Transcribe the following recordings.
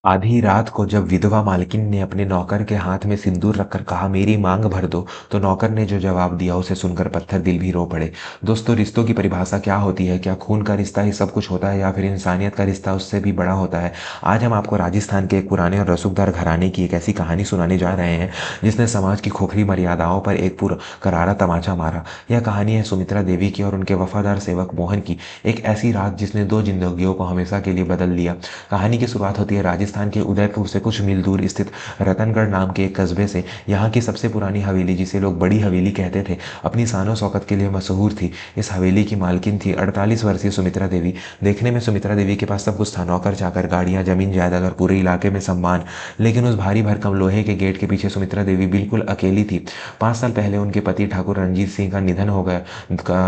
आधी रात को जब विधवा मालकिन ने अपने नौकर के हाथ में सिंदूर रखकर कहा मेरी मांग भर दो, तो नौकर ने जो जवाब दिया उसे सुनकर पत्थर दिल भी रो पड़े। दोस्तों, रिश्तों की परिभाषा क्या होती है? क्या खून का रिश्ता ही सब कुछ होता है या फिर इंसानियत का रिश्ता उससे भी बड़ा होता है? आज हम आपको राजस्थान के एक पुराने और रसूखदार घराने की एक ऐसी कहानी सुनाने जा रहे हैं जिसने समाज की खोखली मर्यादाओं पर एक पूरा करारा तमाचा मारा। यह कहानी है सुमित्रा देवी की और उनके वफादार सेवक मोहन की, एक ऐसी रात जिसने दो जिंदगियों को हमेशा के लिए बदल दिया। कहानी की शुरुआत होती है राजस्थान के उदयपुर से कुछ मील दूर स्थित रतनगढ़ नाम के एक कस्बे से। यहाँ की सबसे पुरानी हवेली, जिसे लोग बड़ी हवेली कहते थे, अपनी शानो शौकत के लिए मशहूर थी। इस हवेली की मालकिन थी 48 वर्षीय सुमित्रा देवी। देखने में सुमित्रा देवी के पास सब कुछ था, नौकर चाकर, गाड़ियां, जमीन जायदाद और पूरे इलाके में सम्मान। लेकिन उस भारी भरकम लोहे के गेट के पीछे सुमित्रा देवी बिल्कुल अकेली थी। 5 साल पहले उनके पति ठाकुर रणजीत सिंह का निधन हो गया,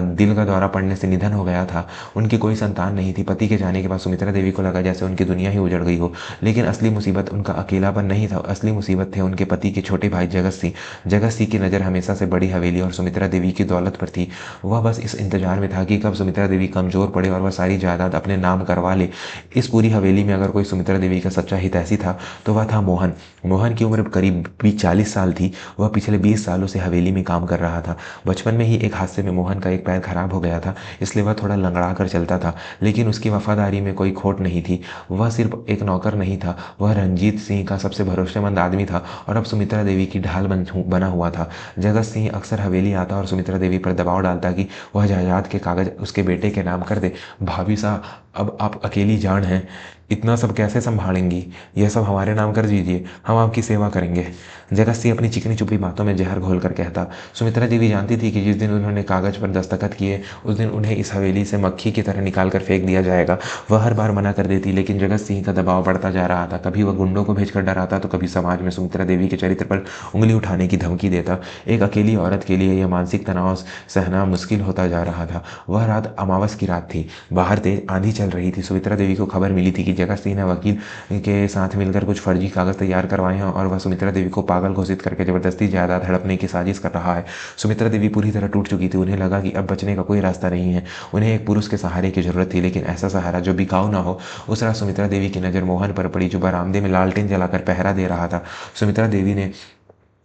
दिल का दौरा पड़ने से निधन हो गया था। उनकी कोई संतान नहीं थी। पति के जाने के बाद सुमित्रा देवी को लगा जैसे उनकी दुनिया ही उजड़ गई हो। लेकिन असली मुसीबत उनका अकेलापन नहीं था, असली मुसीबत थे उनके पति के छोटे भाई जगत सिंह। जगत सिंह की नज़र हमेशा से बड़ी हवेली और सुमित्रा देवी की दौलत पर थी। वह बस इस इंतजार में था कि कब सुमित्रा देवी कमजोर पड़े और वह सारी जायदाद अपने नाम करवा ले। इस पूरी हवेली में अगर कोई सुमित्रा देवी का सच्चा हितैषी था तो वह था मोहन। मोहन की उम्र करीब 40 साल थी। वह पिछले 20 सालों से हवेली में काम कर रहा था। बचपन में ही एक हादसे में मोहन का एक पैर खराब हो गया था, इसलिए वह थोड़ा लंगड़ा कर चलता था। लेकिन उसकी वफादारी में कोई खोट नहीं थी। वह सिर्फ एक नौकर नहीं था, वह रंजीत सिंह का सबसे भरोसेमंद आदमी था और अब सुमित्रा देवी की ढाल बना हुआ था। जगत सिंह अक्सर हवेली आता और सुमित्रा देवी पर दबाव डालता कि वह जायदाद के कागज उसके बेटे के नाम कर दे। भाभी साहब, अब आप अकेली जान हैं, इतना सब कैसे संभालेंगी? यह सब हमारे नाम कर दीजिए, हम आपकी सेवा करेंगे। जगत सिंह अपनी चिकनी चुपड़ी बातों में जहर घोल कर कहता। सुमित्रा देवी जानती थी कि जिस दिन उन्होंने कागज पर दस्तखत किए उस दिन उन्हें इस हवेली से मक्खी की तरह निकाल कर फेंक दिया जाएगा। वह हर बार मना कर देती, लेकिन जगत सिंह का दबाव बढ़ता जा रहा था। कभी वह गुंडों को भेजकर डराता तो कभी समाज में सुमित्रा देवी के चरित्र पर उंगली उठाने की धमकी देता। एक अकेली औरत के लिए यह मानसिक तनाव सहना मुश्किल होता जा रहा था। वह रात अमावस की रात थी। बाहर तेज आंधी चल रही थी। सुमित्रा देवी को खबर मिली थी कि जगत सिंह ने वकील के साथ मिलकर कुछ फर्जी कागज तैयार करवाए हैं और वह सुमित्रा देवी को पागल घोषित करके जबरदस्ती जायदाद हड़पने की साजिश कर रहा है। सुमित्रा देवी पूरी तरह टूट चुकी थी। उन्हें लगा कि अब बचने का कोई रास्ता नहीं है। उन्हें एक पुरुष के सहारे की जरूरत थी, लेकिन ऐसा सहारा जो बिकाऊ ना हो। उस रात सुमित्रा देवी की नज़र मोहन पर पड़ी, जो बरामदे में लालटेन जलाकर पहरा दे रहा था। सुमित्रा देवी ने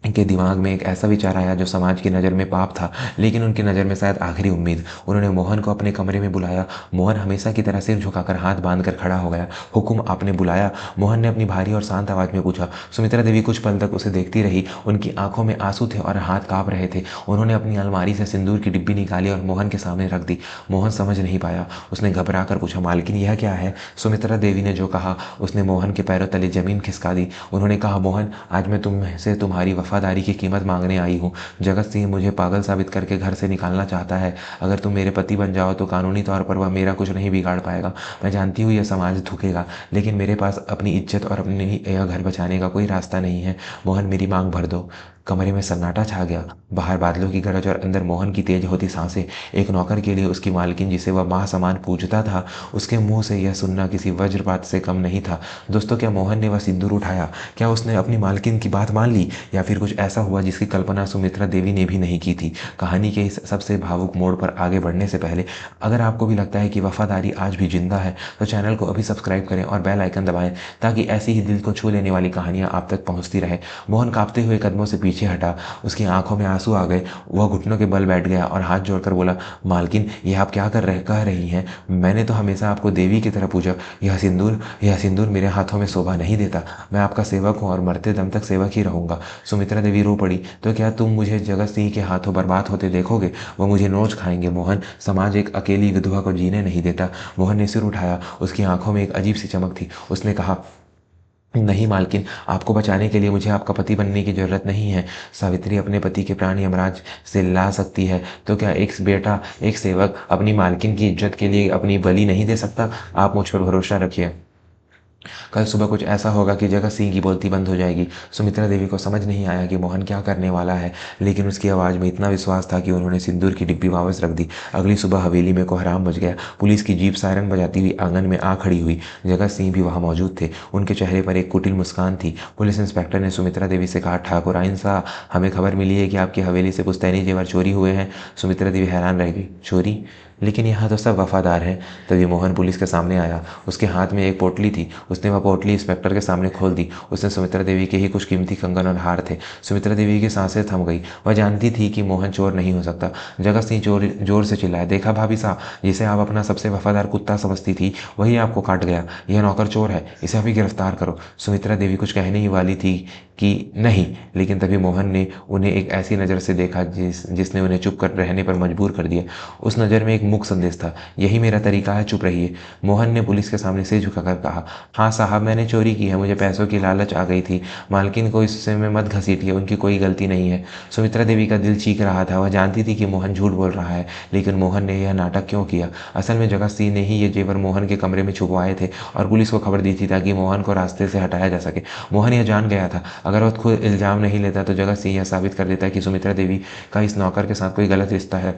के दिमाग में एक ऐसा विचार आया जो समाज की नज़र में पाप था, लेकिन उनकी नज़र में शायद आखिरी उम्मीद। उन्होंने मोहन को अपने कमरे में बुलाया। मोहन हमेशा की तरह सिर झुकाकर हाथ बांधकर खड़ा हो गया। हुक्म, आपने बुलाया? मोहन ने अपनी भारी और शांत आवाज़ में पूछा। सुमित्रा देवी कुछ पल तक उसे देखती रही। उनकी आंखों में आंसू थे और हाथ कांप रहे थे। उन्होंने अपनी अलमारी से सिंदूर की डिब्बी निकाली और मोहन के सामने रख दी। मोहन समझ नहीं पाया। उसने घबरा कर पूछा, मालकिन यह क्या है? सुमित्रा देवी ने जो कहा उसने मोहन के पैरों तले जमीन खिसका दी। उन्होंने कहा, मोहन, आज मैं तुमसे तुम्हारी वफादारी की कीमत मांगने आई हूँ। जगत सिंह मुझे पागल साबित करके घर से निकालना चाहता है। अगर तुम मेरे पति बन जाओ तो कानूनी तौर पर वह मेरा कुछ नहीं बिगाड़ पाएगा। मैं जानती हूँ यह समाज थूकेगा, लेकिन मेरे पास अपनी इज्जत और अपनी यह घर बचाने का कोई रास्ता नहीं है। मोहन, मेरी मांग भर दो। कमरे में सन्नाटा छा गया। बाहर बादलों की गरज और अंदर मोहन की तेज होती सांसें। एक नौकर के लिए उसकी मालकिन, जिसे वह माँ समान पूजता था, उसके मुंह से यह सुनना किसी वज्रपात से कम नहीं था। दोस्तों, क्या मोहन ने वह सिंदूर उठाया? क्या उसने अपनी मालकिन की बात मान ली, या फिर कुछ ऐसा हुआ जिसकी कल्पना सुमित्रा देवी ने भी नहीं की थी? कहानी के इस सबसे भावुक मोड़ पर आगे बढ़ने से पहले अगर आपको भी लगता है कि वफादारी आज भी जिंदा है तो चैनल को अभी सब्सक्राइब करें और बेल आइकन दबाएं, ताकि ऐसी ही दिल को छू लेने वाली कहानियां आप तक पहुंचती रहे। मोहन कांपते हुए कदमों से पीछे हटा। उसकी आंखों में आंसू आ गए। वह घुटनों के बल बैठ गया और हाथ जोड़कर बोला, मालकिन, यह आप क्या कह रही हैं? मैंने तो हमेशा आपको देवी की तरह पूजा। यह सिंदूर मेरे हाथों में शोभा नहीं देता। मैं आपका सेवक हूँ और मरते दम तक सेवक ही रहूंगा। सुमित्रा देवी रो पड़ी। तो क्या तुम मुझे जगत सिंह के हाथों बर्बाद होते देखोगे? वो मुझे नोच खाएंगे। मोहन, समाज एक अकेली विधवा को जीने नहीं देता। मोहन ने सिर उठाया। उसकी आंखों में एक अजीब सी चमक थी। उसने कहा, नहीं मालकिन, आपको बचाने के लिए मुझे आपका पति बनने की जरूरत नहीं है। सावित्री अपने पति के प्राण यमराज से ला सकती है, तो क्या एक बेटा, एक सेवक अपनी मालकिन की इज्जत के लिए अपनी बलि नहीं दे सकता? आप मुझ पर भरोसा रखिए। कल सुबह कुछ ऐसा होगा कि जगत सिंह की बोलती बंद हो जाएगी। सुमित्रा देवी को समझ नहीं आया कि मोहन क्या करने वाला है, लेकिन उसकी आवाज़ में इतना विश्वास था कि उन्होंने सिंदूर की डिब्बी वापस रख दी। अगली सुबह हवेली में कोहराम मच गया। पुलिस की जीप सायरन बजाती हुई आंगन में आ खड़ी हुई। जगत सिंह भी वहाँ मौजूद थे। उनके चेहरे पर एक कुटिल मुस्कान थी। पुलिस इंस्पेक्टर ने सुमित्रा देवी से कहा, ठाकुर आइन साहब, हमें खबर मिली है कि आपकी हवेली से पुश्तैनी जेवर चोरी हुए हैं। सुमित्रा देवी हैरान रह गई, चोरी? लेकिन यहाँ तो सब वफादार हैं। तभी मोहन पुलिस के सामने आया। उसके हाथ में एक पोटली थी। उसने वह वह पोटली इंस्पेक्टर के सामने खोल दी। उसने सुमित्रा देवी के ही कुछ कीमती कंगन और हार थे। सुमित्रा देवी की सांसें थम गई। वह जानती थी कि मोहन चोर नहीं हो सकता। जगत सिंह जोर से चिल्लाया, देखा भाभी साहब, जिसे आप अपना सबसे वफादार कुत्ता समझती थी वही आपको काट गया। यह नौकर चोर है, इसे अभी गिरफ्तार करो। सुमित्रा देवी कुछ कहने ही वाली थी कि नहीं, लेकिन तभी मोहन ने उन्हें एक ऐसी नज़र से देखा जिसने उन्हें चुप कर रहने पर मजबूर कर दिया। उस नज़र में एक मूक संदेश था, यही मेरा तरीका है, चुप रहिए। मोहन ने पुलिस के सामने सिर झुकाकर कहा, हाँ साहब, मैंने चोरी की है, मुझे पैसों की लालच आ गई थी। मालकिन को इससे में मत घसीटिए, उनकी कोई गलती नहीं है। सुमित्रा देवी का दिल चीख रहा था। वह जानती थी कि मोहन झूठ बोल रहा है, लेकिन मोहन ने यह नाटक क्यों किया? असल में जगत सिंह ने ही ये जेवर मोहन के कमरे में छुपवाए थे और पुलिस को खबर दी थी ताकि मोहन को रास्ते से हटाया जा सके। मोहन यह जान गया था, अगर वह खुद इल्ज़ाम नहीं लेता तो जगत सिंह यह साबित कर देता कि सुमित्रा देवी का इस नौकर के साथ कोई गलत रिश्ता है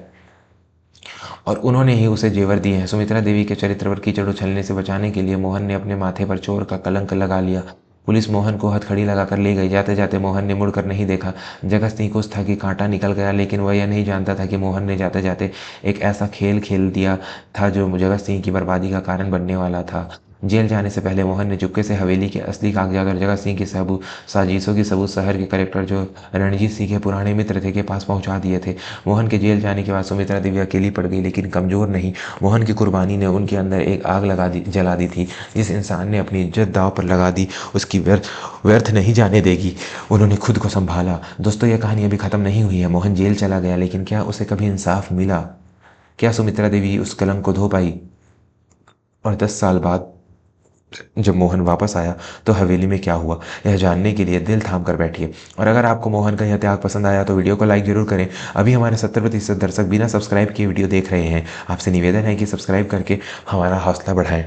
और उन्होंने ही उसे जेवर दिए हैं। सुमित्रा देवी के चरित्र पर कीचड़ उछलने से बचाने के लिए मोहन ने अपने माथे पर चोर का कलंक लगा लिया। पुलिस मोहन को हथकड़ी लगाकर ले गई। जाते जाते मोहन ने मुड़कर नहीं देखा। जगत सिंह को था कि कांटा निकल गया, लेकिन वह यह नहीं जानता था कि मोहन ने जाते जाते एक ऐसा खेल खेल दिया था जो जगत सिंह की बर्बादी का कारण बनने वाला था। जेल जाने से पहले मोहन ने चुपके से हवेली के असली कागजात और जगत सिंह की साजिशों की सबूत शहर के कलेक्टर जो रणजीत सिंह के पुराने मित्र थे के पास पहुंचा दिए थे। मोहन के जेल जाने के बाद सुमित्रा देवी अकेली पड़ गई, लेकिन कमजोर नहीं। मोहन की कुर्बानी ने उनके अंदर एक आग जला दी थी। जिस इंसान ने अपनी इज्जत दांव पर लगा दी उसकी व्यर्थ नहीं जाने देगी। उन्होंने खुद को संभाला। दोस्तों, यह कहानी अभी ख़त्म नहीं हुई है। मोहन जेल चला गया, लेकिन क्या उसे कभी इंसाफ मिला? क्या सुमित्रा देवी उस कलंक को धो पाई? और 10 साल बाद जब मोहन वापस आया तो हवेली में क्या हुआ, यह जानने के लिए दिल थाम कर बैठिए। और अगर आपको मोहन का यह त्याग पसंद आया तो वीडियो को लाइक जरूर करें। अभी हमारे 70% दर्शक बिना सब्सक्राइब किए वीडियो देख रहे हैं। आपसे निवेदन है कि सब्सक्राइब करके हमारा हौसला बढ़ाएं।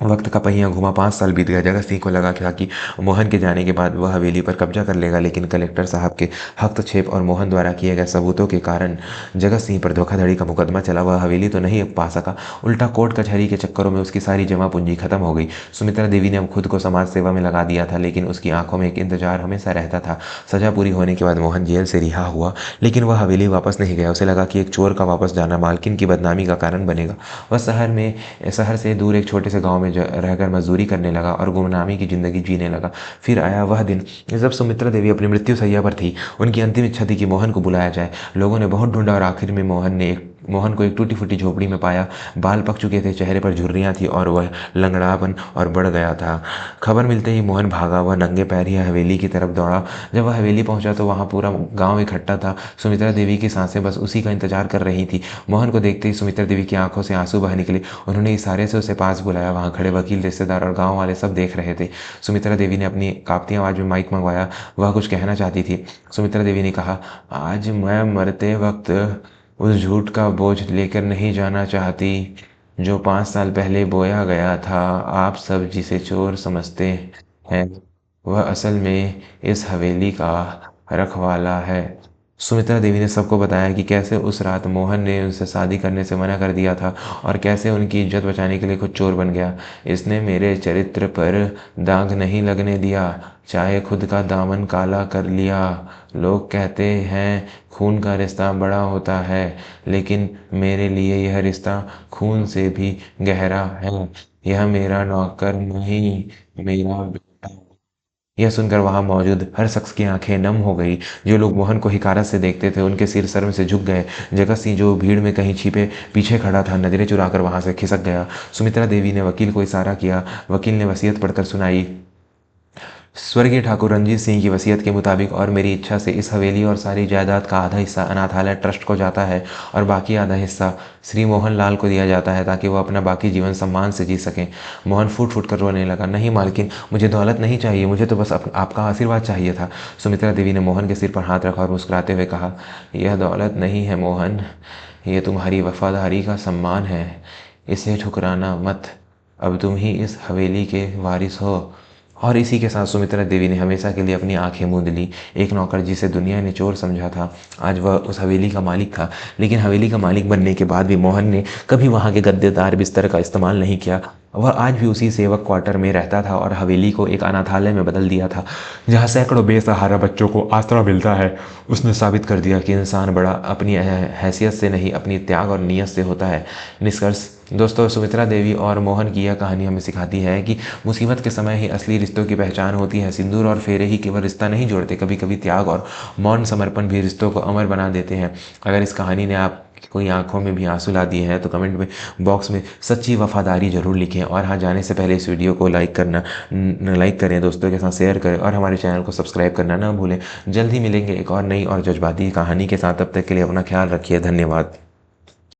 वक्त का पहिया घुमा, 5 साल बीत गया। जगत सिंह को लगा था कि मोहन के जाने के बाद वह हवेली पर कब्जा कर लेगा, लेकिन कलेक्टर साहब के हस्तक्षेप और मोहन द्वारा किए गए सबूतों के कारण जगत सिंह पर धोखाधड़ी का मुकदमा चला। वह हवेली तो नहीं पा सका, उल्टा कोर्ट कचहरी के चक्करों में उसकी सारी जमा पूंजी खत्म हो गई। सुमित्रा देवी ने अब खुद को समाज सेवा में लगा दिया था, लेकिन उसकी आंखों में एक इंतजार हमेशा रहता था। सजा पूरी होने के बाद मोहन जेल से रिहा हुआ, लेकिन वह हवेली वापस नहीं गया। उसे लगा कि एक चोर का वापस जाना मालकिन की बदनामी का कारण बनेगा। वह शहर से दूर एक छोटे से गाँव में रहकर मजदूरी करने लगा और गुमनामी की जिंदगी जीने लगा। फिर आया वह दिन जब सुमित्रा देवी अपनी मृत्यु शैया पर थी। उनकी अंतिम इच्छा थी कि मोहन को बुलाया जाए। लोगों ने बहुत ढूंढा और आखिर में मोहन को एक टूटी फूटी झोपड़ी में पाया। बाल पक चुके थे, चेहरे पर झुर्रियाँ थी और वह लंगड़ापन और बढ़ गया था। खबर मिलते ही मोहन भागा। वह नंगे पैर ही हवेली की तरफ दौड़ा। जब वह हवेली पहुंचा तो वहां पूरा गांव इकट्ठा था। सुमित्रा देवी की सांसें बस उसी का इंतजार कर रही थी। मोहन को देखते ही सुमित्रा देवी की आंखों से आंसू बह निकले। उन्होंने इशारे से उसे पास बुलाया। वहां खड़े वकील, रिश्तेदार और गाँव वाले सब देख रहे थे। सुमित्रा देवी ने अपनी कांपती आवाज में माइक मंगवाया। वह कुछ कहना चाहती थी। सुमित्रा देवी ने कहा, आज मैं मरते वक्त उस झूठ का बोझ लेकर नहीं जाना चाहती जो 5 साल पहले बोया गया था। आप सब जिसे चोर समझते हैं वह असल में इस हवेली का रखवाला है। सुमित्रा देवी ने सबको बताया कि कैसे उस रात मोहन ने उनसे शादी करने से मना कर दिया था और कैसे उनकी इज्जत बचाने के लिए खुद चोर बन गया। इसने मेरे चरित्र पर दाग नहीं लगने दिया, चाहे खुद का दामन काला कर लिया। लोग कहते हैं खून का रिश्ता बड़ा होता है, लेकिन मेरे लिए यह रिश्ता खून से भी गहरा है। यह मेरा नौकर नहीं, मेरा बेटा। यह सुनकर वहां मौजूद हर शख्स की आंखें नम हो गई। जो लोग मोहन को हिकारत से देखते थे उनके सिर शर्म से झुक गए। जगत सिंह जो भीड़ में कहीं छिपे पीछे खड़ा था, नजरें चुराकर वहां से खिसक गया। सुमित्रा देवी ने वकील को इशारा किया। वकील ने वसीयत पढ़कर सुनाई। स्वर्गीय ठाकुर रणजीत सिंह की वसीयत के मुताबिक और मेरी इच्छा से इस हवेली और सारी जायदाद का आधा हिस्सा अनाथालय ट्रस्ट को जाता है और बाकी आधा हिस्सा श्री मोहन लाल को दिया जाता है ताकि वो अपना बाकी जीवन सम्मान से जी सकें। मोहन फूट फूट कर रोने लगा। नहीं मालकिन, मुझे दौलत नहीं चाहिए, मुझे तो बस आपका आशीर्वाद चाहिए था। सुमित्रा देवी ने मोहन के सिर पर हाथ रखा और मुस्कुराते हुए कहा, यह दौलत नहीं है मोहन, ये तुम्हारी वफादारी का सम्मान है। इसे ठुकराना मत। अब तुम ही इस हवेली के वारिस हो। और इसी के साथ सुमित्रा देवी ने हमेशा के लिए अपनी आंखें मूंद ली। एक नौकर जिसे दुनिया ने चोर समझा था, आज वह उस हवेली का मालिक था। लेकिन हवेली का मालिक बनने के बाद भी मोहन ने कभी वहां के गद्देदार बिस्तर का इस्तेमाल नहीं किया। वह आज भी उसी सेवक क्वार्टर में रहता था और हवेली को एक अनाथालय में बदल दिया था, जहाँ सैकड़ों बेसहारा बच्चों को आसरा मिलता है। उसने साबित कर दिया कि इंसान बड़ा अपनी हैसियत से नहीं, अपनी त्याग और नीयत से होता है। निष्कर्ष, दोस्तों सुमित्रा देवी और मोहन की यह कहानी हमें सिखाती है कि मुसीबत के समय ही असली रिश्तों की पहचान होती है। सिंदूर और फेरे ही केवल रिश्ता नहीं जोड़ते, कभी कभी त्याग और मौन समर्पण भी रिश्तों को अमर बना देते हैं। अगर इस कहानी ने आप कोई आंखों में भी आंसू ला दिए हैं तो कमेंट में बॉक्स में सच्ची वफादारी जरूर लिखें। और हाँ, जाने से पहले इस वीडियो को लाइक करें, दोस्तों के साथ शेयर करें और हमारे चैनल को सब्सक्राइब करना ना भूलें। जल्द ही मिलेंगे एक और नई और जज्बाती कहानी के साथ। तब तक के लिए अपना ख्याल रखिए। धन्यवाद।